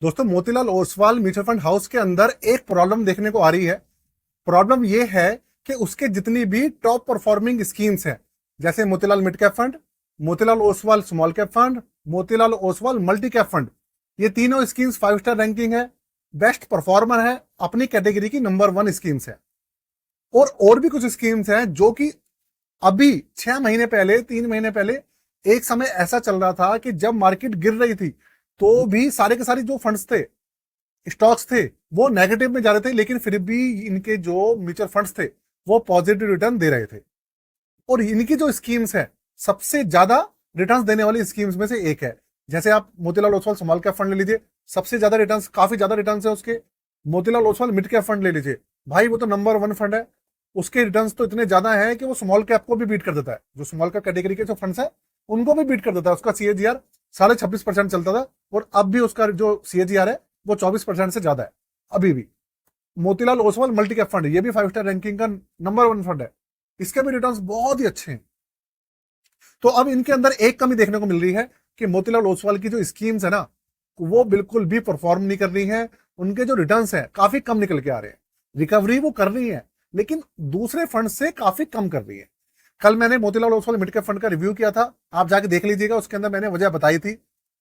दोस्तों, Motilal Oswal mutual fund house के अंदर एक प्रॉब्लम देखने को आ रही है। प्रॉब्लम ये है कि उसके जितनी भी टॉप परफॉर्मिंग स्कीम्स हैं, जैसे Motilal mid cap fund, Motilal Oswal small cap fund, Motilal Oswal multi cap fund, ये तीनों स्कीम्स 5 स्टार रैंकिंग है, बेस्ट परफॉर्मर है, अपनी कैटेगरी की नंबर 1 स्कीम्स है। और भी कुछ स्कीम्स हैं जो कि अभी 6 महीने पहले, 3 महीने पहले एक समय ऐसा चल रहा था कि जब मार्केट गिर रही थी तो भी सारे के सारे जो फंड्स थे, स्टॉक्स थे, वो नेगेटिव में जा रहे थे, लेकिन फिर भी इनके जो म्यूचुअल फंड्स थे वो पॉजिटिव रिटर्न दे रहे थे। और इनकी जो स्कीम्स है, सबसे ज्यादा रिटर्न्स देने वाली स्कीम्स में से एक है। जैसे आप Motilal Oswal small cap fund ले लीजिए, सबसे ज्यादा रिटर्न्स, काफी ज्यादा रिटर्न्स है उसके। Motilal Oswal mid cap fund ले लीजिए, भाई वो तो नंबर 1 फंड है, उसके रिटर्न्स तो इतने ज्यादा है कि वो स्मॉल कैप को भी बीट कर देता है। जो स्मॉल कैप कैटेगरी के जो फंड्स है उनको भी बीट कर देता है। उसका सीएजीआर 26.5% चलता था, और अब भी उसका जो सीएजीआर है वो 24% से ज्यादा है अभी भी। Motilal Oswal multi cap fund, ये भी 5 स्टार रैंकिंग का नंबर 1 फंड है, इसके भी रिटर्न्स बहुत ही अच्छे हैं। तो अब इनके अंदर एक कमी देखने को मिल रही है कि मोतीलाल ओसवाल की जो स्कीम्स है ना, वो बिल्कुल भी परफॉर्म नहीं कर रही है। उनके जो रिटर्न्स है काफी कम निकल के आ रहे हैं। रिकवरी वो कर रही है, लेकिन दूसरे फंड से काफी कम कर रही है। कल मैंने Motilal Oswal mid cap fund का रिव्यू किया था, आप जाके देख लीजिएगा, उसके अंदर मैंने वजह बताई थी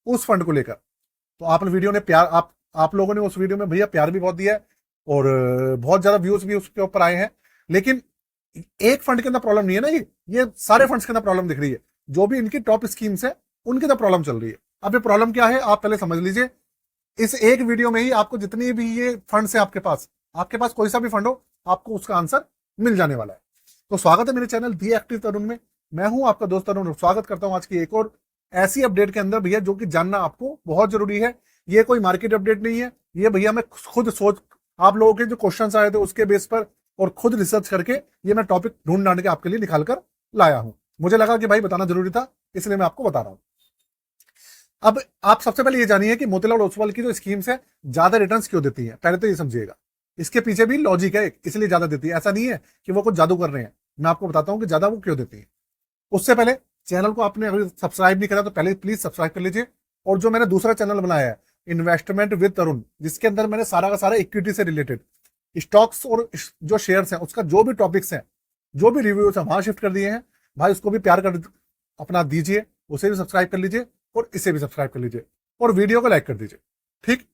उस फंड को लेकर। तो आप वीडियो ने प्यार आप लोगों ने उस वीडियो में भैया प्यार भी बहुत दिया है, और बहुत ज्यादा व्यूज भी उसके ऊपर आए हैं। लेकिन एक फंड के अंदर प्रॉब्लम नहीं है ना, ये सारे फंड्स के अंदर प्रॉब्लम दिख रही है। जो भी इनकी टॉप स्कीम्स है उनके अंदर प्रॉब्लम चल रही है। अब ये प्रॉब्लम क्या है आप पहले समझ लीजिए। इस एक वीडियो में ही आपको जितनी भी ये फंड्स है, आपके पास कोई सा भी फंड हो, आपको उसका आंसर मिल जाने वाला है। तो स्वागत है मेरे चैनल दी एक्टिव तरुण में। मैं हूं आपका दोस्त तरुण, स्वागत करता हूं आज की एक और ऐसी अपडेट के अंदर भैया, जो कि जानना आपको बहुत जरूरी है। ये कोई मार्केट अपडेट नहीं है, ये भैया मैं खुद सोच, आप लोगों के जो क्वेश्चंस आए थे उसके बेस पर और खुद रिसर्च करके ये मैं टॉपिक ढूंढ ढांड के आपके लिए निकाल कर लाया हूं। मुझे लगा कि भाई बताना जरूरी था, इसलिए मैं आपको बता रहा हूं। अब आप सबसे पहले ये जानिए कि मोतीलाल ओसवाल की जो स्कीम्स है ज्यादा रिटर्न्स क्यों देती है। पहले तो ये समझिएगा, इसके पीछे भी लॉजिक है, इसलिए ज्यादा देती है। ऐसा नहीं है कि वो कुछ जादू कर रहे हैं। मैं आपको बताता हूं कि ज्यादा वो क्यों देती है। उससे पहले चैनल को आपने अगर सब्सक्राइब नहीं करा तो पहले प्लीज सब्सक्राइब कर लीजिए। और जो मैंने दूसरा चैनल बनाया है, इन्वेस्टमेंट विद तरुण, जिसके अंदर मैंने सारा का सारा इक्विटी से रिलेटेड स्टॉक्स और जो शेयर्स हैं उसका जो भी टॉपिक्स हैं, जो भी रिव्यूज है, वहां शिफ्ट कर दिए हैं। भाई उसको भी प्यार कर अपना दीजिए, उसे भी सब्सक्राइब कर लीजिए और इसे भी सब्सक्राइब कर लीजिए और वीडियो को लाइक कर दीजिए। ठीक,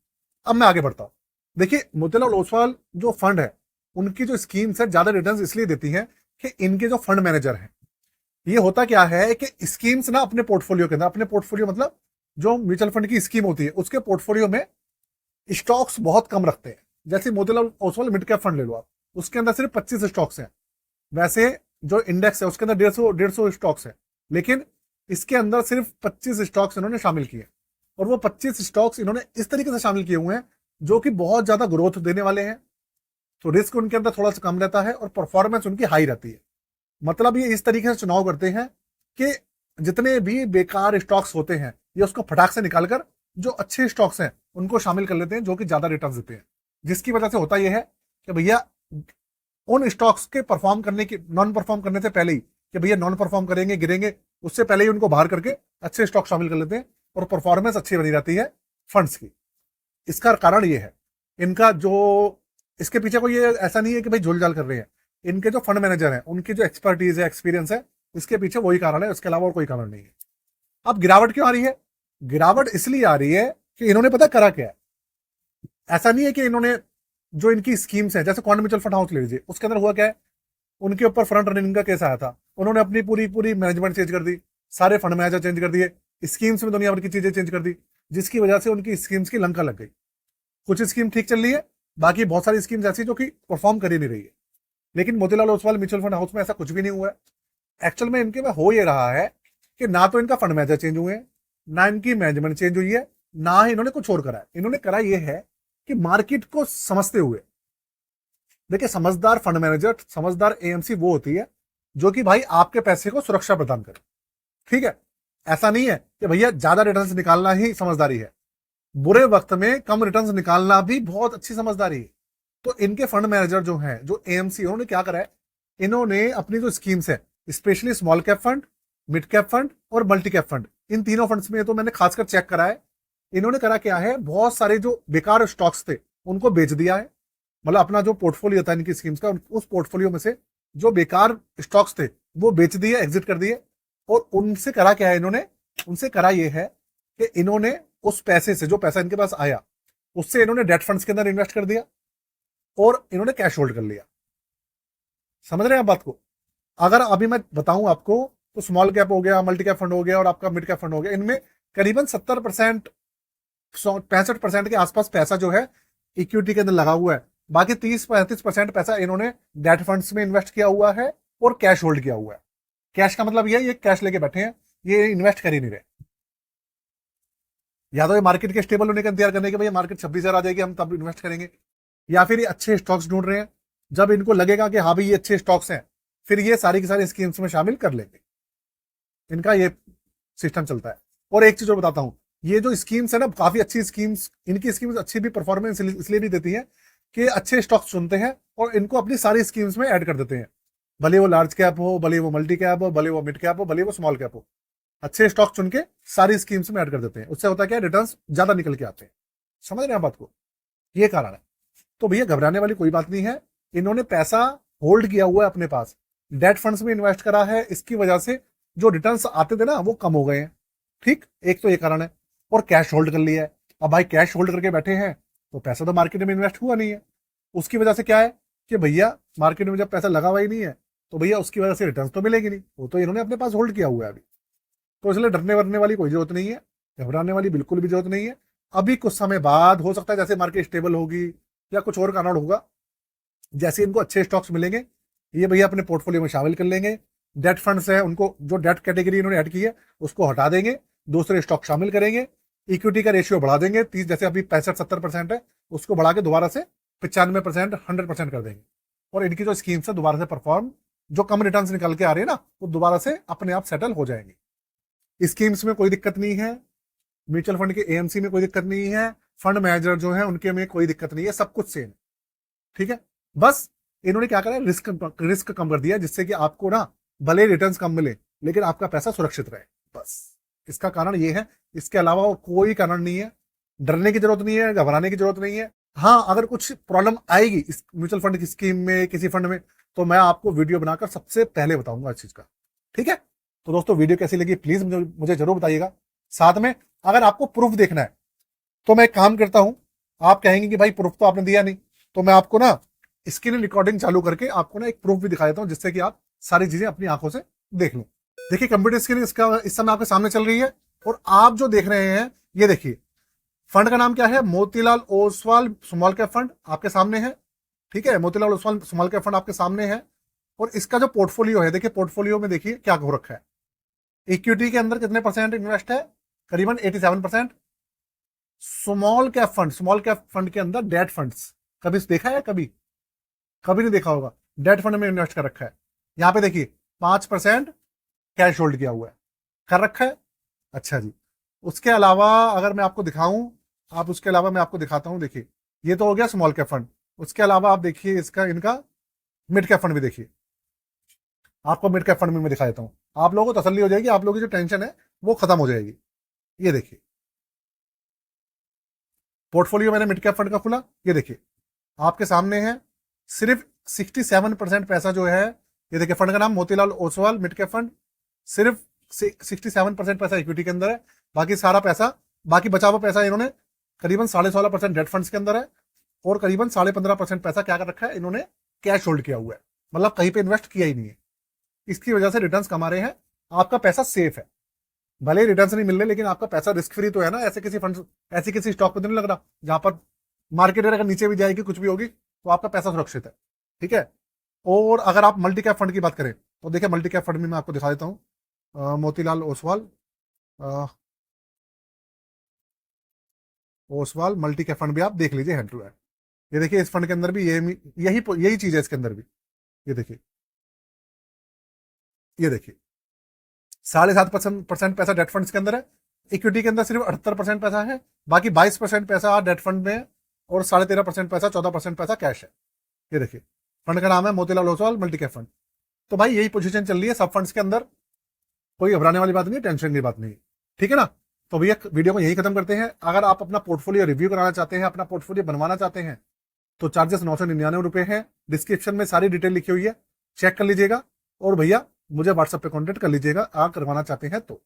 अब मैं आगे बढ़ता हूं। देखिए, मोतीलाल ओसवाल जो फंड है, उनकी जो स्कीम्स है ज्यादा रिटर्न्स इसलिए देती हैं कि इनके जो फंड मैनेजर हैं, ये होता क्या है कि स्कीम्स ना अपने पोर्टफोलियो के अंदर, अपने पोर्टफोलियो मतलब जो म्यूचुअल फंड की स्कीम होती है उसके पोर्टफोलियो में स्टॉक्स बहुत कम रखते हैं। जैसे Motilal Oswal mid cap fund ले लो आप, उसके अंदर सिर्फ 25 स्टॉक्स हैं। वैसे जो इंडेक्स है उसके अंदर 150 स्टॉक्स है, लेकिन इसके अंदर सिर्फ 25 स्टॉक्स इन्होंने शामिल किए। और वो 25 स्टॉक्स इन्होंने इस तरीके से शामिल किए हुए हैं जो कि बहुत ज्यादा ग्रोथ देने वाले हैं। तो रिस्क उनके अंदर थोड़ा सा कम रहता है और परफॉर्मेंस उनकी हाई रहती है। मतलब ये इस तरीके से चुनाव करते हैं कि जितने भी बेकार स्टॉक्स होते हैं ये उसको फटाक से निकालकर जो अच्छे स्टॉक्स हैं उनको शामिल कर लेते हैं, जो कि ज्यादा रिटर्न देते हैं। जिसकी वजह से होता यह है कि भैया उन स्टॉक्स के परफॉर्म करने की, नॉन परफॉर्म करने से पहले ही, कि भैया नॉन परफॉर्म करेंगे, गिरेंगे, उससे पहले ही उनको बाहर करके अच्छे स्टॉक शामिल कर लेते हैं और परफॉर्मेंस अच्छी बनी रहती है फंड्स की। इसका कारण ये है, इनका जो, इसके पीछे कोई ये ऐसा नहीं है कि भाई झोल-झाल कर रहे हैं। इनके जो फंड मैनेजर हैं उनकी जो एक्सपर्टीज है, एक्सपीरियंस है, इसके पीछे वही कारण है, इसके अलावा और कोई कारण नहीं है। अब गिरावट क्यों आ रही है? गिरावट इसलिए आ रही है कि इन्होंने पता करा क्या है। ऐसा नहीं है कि इन्होंने, जो इनकी स्कीम्स है, जैसे क्वांट म्यूचुअल फंड हाउस ले लीजिए, उसके अंदर हुआ क्या है, उनके ऊपर फ्रंट रनिंग का केस आया था। उन्होंने अपनी पूरी पूरी मैनेजमेंट चेंज कर दी, सारे फंड मैनेजर चेंज कर दिए, स्कीम्स में दुनिया भर की चीजें चेंज कर दी, जिसकी वजह से उनकी स्कीम्स की लंका लग गई। कुछ स्कीम ठीक चल रही है, बाकी बहुत सारी स्कीम्स ऐसी जो कि परफॉर्म कर ही नहीं रही है। लेकिन Motilal Oswal mutual fund house में ऐसा कुछ भी नहीं हुआ है। एक्चुअल में इनके में हो ये रहा है कि ना तो इनका फंड मैनेजर चेंज हुए हैं, ना इनकी मैनेजमेंट चेंज हुई है, ना ही इन्होंने कुछ और करा है। इन्होंने करा ये है कि मार्केट को समझते हुए, देखिए समझदार फंड मैनेजर, समझदार एएमसी वो होती है जो कि भाई आपके पैसे को सुरक्षा प्रदान करे। ठीक है, ऐसा नहीं है कि भैया ज्यादा रिटर्न्स निकालना ही समझदारी है, बुरे वक्त में कम रिटर्न्स निकालना भी बहुत अच्छी समझदारी है। तो इनके फंड मैनेजर जो हैं, जो एएमसी, उन्होंने क्या करा है, इन्होंने अपनी जो स्कीम्स है, specially small cap fund, mid cap fund और मल्टी कैप फंड, इन तीनों फंड्स में तो मैंने खासकर चेक करा है इन्होंने करा क्या है, बहुत सारे जो बेकार स्टॉक्स थे उनको बेच दिया है। मतलब अपना जो पोर्टफोलियो था इनकी स्कीम्स का, उस पोर्टफोलियो में से जो बेकार स्टॉक्स थे वो बेच दिए, एग्जिट कर दिए। और उनसे करा क्या है इन्होंने, उनसे करा ये है कि इन्होंने उस पैसे से, जो पैसा इनके पास आया, उससे इन्होंने डेट फंड्स के अंदर इन्वेस्ट कर दिया और इन्होंने कैश होल्ड कर लिया। समझ रहे हैं आप बात को? अगर अभी मैं बताऊं आपको तो स्मॉल कैप हो गया, मल्टी कैप फंड हो गया और आपका मिड कैप फंड हो गया, इनमें करीबन 70%, 65% के आसपास पैसा जो है इक्विटी के अंदर लगा हुआ है। बाकी 30-35% पैसा इन्होंने डेट फंड्स में इन्वेस्ट किया हुआ है और कैश होल्ड किया हुआ है। कैश का मतलब ये कैश लेके बैठे हैं, ये इन्वेस्ट कर ही नहीं रहे। या तो ये मार्केट के स्टेबल होने का इंतजार करने के, भैया मार्केट 26,000 आ जाएगी हम तब इन्वेस्ट करेंगे, या फिर ये अच्छे स्टॉक्स ढूंढ रहे हैं। जब इनको लगेगा कि हाँ भाई ये अच्छे स्टॉक्स हैं, फिर ये सारी की सारी स्कीम्स में शामिल कर लेंगे। इनका ये सिस्टम चलता है। और एक चीज और बताता हूं, ये जो स्कीम्स है ना, काफी अच्छी स्कीम्स, इनकी स्कीम्स अच्छी भी परफॉर्मेंस इसलिए भी देती है कि अच्छे स्टॉक्स चुनते हैं और इनको अपनी सारी स्कीम्स में ऐड कर देते हैं। भले वो लार्ज कैप हो, भले वो मल्टी कैप हो, भले वो मिड कैप हो, भले वो स्मॉल कैप हो, अच्छे स्टॉक चुन के सारी स्कीम्स में ऐड कर देते हैं। उससे होता क्या है, रिटर्न्स ज्यादा निकल के आते हैं। समझ रहे हैं आप बात को? ये कारण है। तो भैया घबराने वाली कोई बात नहीं है। इन्होंने पैसा होल्ड किया हुआ है अपने पास, डेट फंड्स में इन्वेस्ट करा है, इसकी वजह से जो रिटर्न्स आते थे ना वो कम हो गए हैं। ठीक, एक तो ये कारण है। और कैश होल्ड कर लिया है। अब भाई कैश होल्ड करके बैठे हैं तो पैसा तो मार्केट में इन्वेस्ट हुआ नहीं है, उसकी वजह से क्या है कि भैया मार्केट में जब पैसा लगा हुआ ही नहीं है तो भैया उसकी वजह से रिटर्न तो मिलेगी नहीं, वो तो इन्होंने अपने पास होल्ड किया हुआ है अभी। तो इसलिए डरने वरने वाली कोई जरूरत नहीं है, घबराने वाली बिल्कुल भी जरूरत नहीं है। अभी कुछ समय बाद हो सकता है जैसे मार्केट स्टेबल होगी या कुछ और कारण होगा, जैसे इनको अच्छे स्टॉक्स मिलेंगे ये भैया अपने पोर्टफोलियो में शामिल कर लेंगे। डेट फंड्स है, उनको जो डेट कैटेगरी इन्होंने ऐड की है उसको हटा देंगे, दूसरे स्टॉक शामिल करेंगे, इक्विटी का रेशियो बढ़ा देंगे 30, जैसे अभी 65-70% है उसको बढ़ा के दोबारा से 95%, 100% कर देंगे। और इनकी जो स्कीम्स है दोबारा से परफॉर्म, जो कम रिटर्न्स निकल के आ रही है ना, वो दोबारा से अपने आप सेटल हो जाएंगे। स्कीम्स में कोई दिक्कत नहीं है, म्यूचुअल फंड के एएमसी में कोई दिक्कत नहीं है, फंड मैनेजर जो है उनके में कोई दिक्कत नहीं है, सब कुछ सेम। ठीक है, बस इन्होंने क्या करा, रिस्क कम कर दिया, जिससे कि आपको ना भले रिटर्न्स कम मिले लेकिन आपका पैसा सुरक्षित रहे। बस इसका कारण ये है, इसके अलावा और कोई कारण नहीं है। डरने की जरूरत नहीं है, घबराने की जरूरत नहीं है। हाँ, अगर कुछ प्रॉब्लम आएगी इस म्यूचुअल फंड की स्कीम में, किसी फंड में, तो मैं आपको वीडियो बनाकर सबसे पहले बताऊंगा इस चीज का। ठीक है, तो दोस्तों वीडियो कैसी लगी प्लीज मुझे जरूर बताइएगा। साथ में अगर आपको प्रूफ देखना है तो मैं एक काम करता हूं, आप कहेंगे कि भाई प्रूफ तो आपने दिया नहीं, तो मैं आपको ना स्क्रीन रिकॉर्डिंग चालू करके आपको ना एक प्रूफ भी दिखा देता हूं, जिससे कि आप सारी चीजें अपनी आंखों से देख लो। देखिए कंप्यूटर स्क्रीन इसका इस समय आपके सामने चल रही है और आप जो देख रहे हैं ये देखिए, फंड का नाम क्या है, Motilal Oswal small cap fund आपके सामने है। ठीक है, Motilal Oswal small cap fund आपके सामने है। और इसका जो पोर्टफोलियो है, देखिए पोर्टफोलियो में देखिए क्या हो रखा है। इक्विटी के अंदर कितने परसेंट इन्वेस्ट है, करीबन 87%। स्मॉल कैप फंड के अंदर डेट फंड्स, कभी देखा है, कभी कभी नहीं देखा होगा, डेट फंड में इन्वेस्ट कर रखा है। यहां पे देखिए 5% कैश होल्ड किया हुआ है, कर रखा है। अच्छा जी, उसके अलावा अगर मैं आपको दिखाऊं, आप उसके अलावा मैं आपको दिखाता हूं, देखिए ये तो हो गया स्मॉल कैप फंड। उसके अलावा आप देखिए इसका, इनका मिड कैप फंड भी देखिए। आपको मिड कैप फंड में मैं दिखा देता हूं, आप लोगों को तसल्ली हो जाएगी, आप लोगों की जो टेंशन है वो खत्म हो जाएगी। ये देखिए पोर्टफोलियो मैंने मिड कैप फंड का खुला, ये देखिए आपके सामने है। सिर्फ 67% पैसा जो है, ये देखिए फंड का नाम Motilal Oswal mid cap fund, सिर्फ 67% पैसा इक्विटी के अंदर है। बाकी सारा पैसा, बाकी बचा हुआ पैसा इन्होंने करीबन 16.5% डेट फंड्स के अंदर है और करीबन 15.5% पैसा क्या कर रखा है इन्होंने, कैश होल्ड किया हुआ है, मतलब कहीं पे इन्वेस्ट किया ही नहीं है। इसकी वजह से रिटर्न्स कमा रहे हैं, आपका पैसा सेफ है। भले ही रिटर्न्स नहीं मिल रहे लेकिन आपका पैसा रिस्क फ्री तो है ना। ऐसे किसी फंड, ऐसी किसी स्टॉक पे तो नहीं लग रहा जहां पर मार्केट अगर नीचे भी जाएगी, कुछ भी होगी, तो आपका पैसा सुरक्षित है। ठीक है, और अगर आप मल्टी कैप फंड की बात करें तो देखिए मल्टी कैप फंड में मैं आपको दिखा देता हूँ, Motilal Oswal multi cap fund भी आप देख लीजिए हैंड टू हैंड। ये देखिए इस फंड के अंदर भी यही यही चीज है इसके अंदर भी। ये देखिए, ये देखिए 7.5% पैसा डेट फंड्स के अंदर है, इक्विटी के अंदर सिर्फ 78% पैसा है, बाकी 22% पैसा डेट फंड में है और 13.5% पैसा, 14% पैसा कैश है। ये देखिए फंड का नाम है Motilal Oswal multi cap fund. तो भाई यही पोजीशन चल रही है सब फंड्स के अंदर, कोई घबराने वाली बात नहीं, टेंशन की बात नहीं। ठीक है ना, तो भैया वीडियो को यही खत्म करते हैं। अगर आप अपना पोर्टफोलियो रिव्यू कराना चाहते हैं, अपना पोर्टफोलियो बनवाना चाहते हैं, तो चार्जेस 999 रुपए हैं। डिस्क्रिप्शन में सारी डिटेल लिखी हुई है, चेक कर लीजिएगा। और भैया मुझे व्हाट्सएप पे कांटेक्ट कर लीजिएगा, आप करवाना चाहते हैं तो।